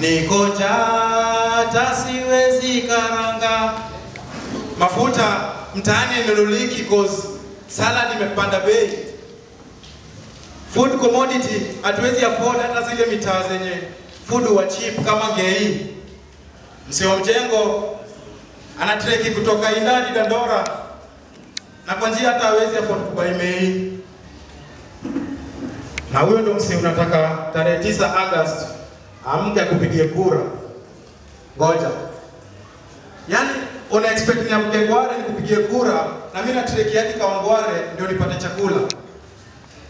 Niko njaa siwezi karanga. Mafuta mtaani inuliki cause salad imepanda bei. Food commodity hatuwezi afford hata zile mitaa zenye food wa cheap kama Ngei. Msee wa mjengo anatreki kutoka Indadi Dandora na kwa njia hata hawezi afford kubuy Mei. Na huyo ndo msee unataka tarehe 9 August amke akupigie kura. Ngoja. Yaani una expect ni amke Ngware nikupigie kura na mimi na treki yake kwa Ngware ndio nipate chakula.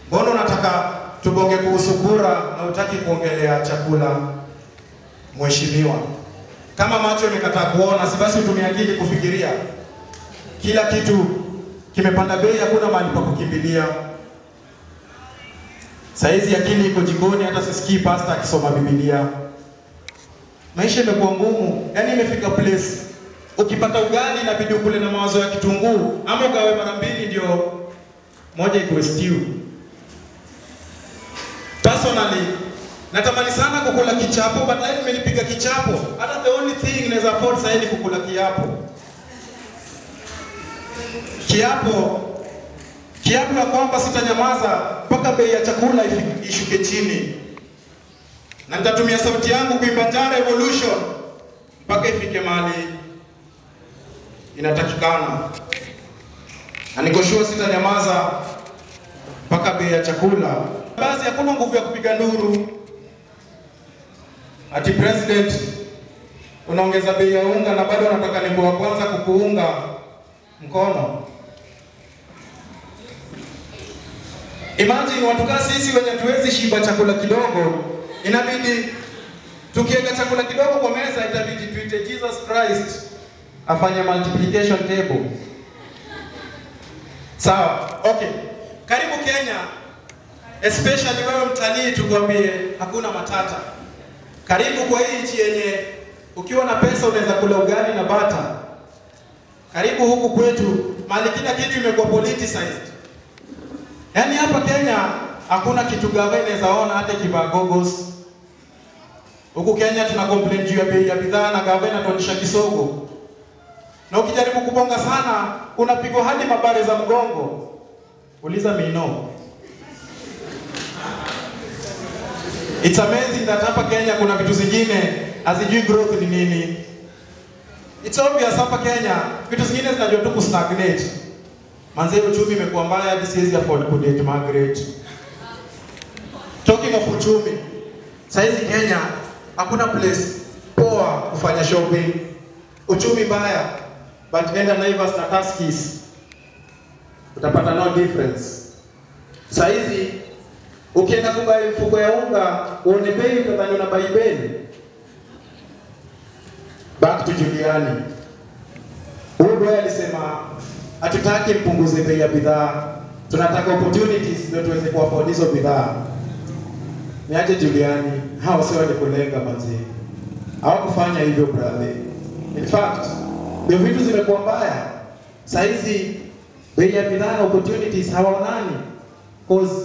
Mbona unataka tubonge kuhusu kura na utaki kuongelea chakula? Mheshimiwa, kama macho yamekataa kuona, si basi utumie akili kufikiria. Kila kitu kimepanda bei, hakuna mahali pa kukimbilia. Saizi akili iko jikoni, hata sisikii pastor akisoma Biblia. Maisha yamekuwa ngumu, yani imefika place ukipata ugali inabidi ukule na mawazo ya kitunguu ama ugawe mara mbili ndio moja iko stew. Personally, natamani sana kukula kichapo, but life imenipiga kichapo. Hata the only thing ninaweza afford sasa ni kukula kiapo. Kiapo ya kwamba sitanyamaza mpaka bei ya chakula ishuke chini. Na nitatumia sauti yangu kuimba Njara Revolution mpaka ifike mahali inatakikana. Na niko sure sitanyamaza mpaka bei ya chakula. Basi hakuna nguvu ya kupiga nduru. Ati president unaongeza bei ya unga na bado unataka nimbo wa kwanza kukuunga mkono. Imagine watu kama sisi wenye tuwezi shiba chakula kidogo, inabidi tukiweka chakula kidogo kwa meza itabidi tuite Jesus Christ afanye multiplication table. Sawa, okay. Karibu Kenya. Especially wewe mtalii, tukwambie hakuna matata. Karibu kwa hii nchi yenye ukiwa na pesa unaweza kula ugali na bata. Karibu huku kwetu mali kila kitu imekuwa politicized. Yaani hapa Kenya hakuna kitu gava inaweza ona hata kibagogos. Huku Kenya tuna complain juu ya bei ya bidhaa na gava inatuonyesha kisogo. Na ukijaribu kubonga sana unapigwa hadi mabare za mgongo. Uliza Mino. It's amazing that hapa Kenya kuna vitu zingine hazijui growth ni nini. It's obvious hapa Kenya vitu zingine zinajua tu kustagnate. Manze uchumi imekuwa mbaya hadi siwezi afford kudate Margaret. Talking of uchumi, saizi Kenya hakuna place poa kufanya shopping. Uchumi mbaya, but enda Naivas na Tuskys utapata no difference. Saizi ukienda kubai mfuko ya unga uone bei utadhani una buy bei. Back to Juliani. Huyo alisema hatutaki mpunguze bei ya bidhaa, tunataka opportunities ndio tuweze kuafford hizo bidhaa. Niaje Juliani, hao sio wale kulenga manzi. Hawakufanya hivyo brother. In fact, ndio vitu zimekuwa mbaya. Saizi bei ya bidhaa na opportunities hawaonani. Cause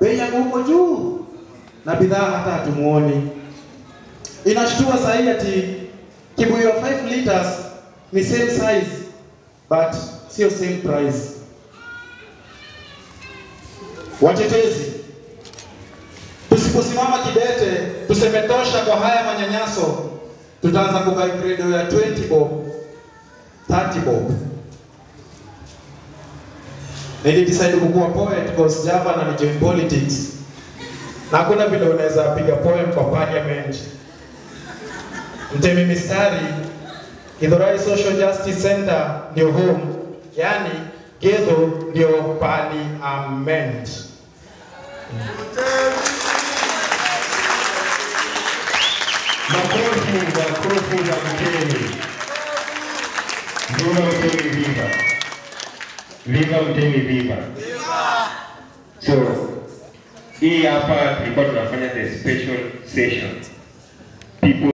bei ya huko juu na bidhaa hata hatumuoni. Inashtua sahi ati kibuyu ya 5 liters ni same size but sio same price. Watetezi, tusiposimama kidete tuseme tosha kwa haya manyanyaso, tutaanza kubai credo ya 20 bob, 30 bob. Nilidecide kuwa poet because Java na ni politics. Na hakuna vile unaweza piga poem kwa parliament. Mtemi mistari, Githurai Social Justice Center ndio home, yani Githu ndio parliament. Makofi ya Mtemi. Ndio Mtemi viva. Viva Mtemi viva. So, hii hapa tulikuwa tunafanya the special session. People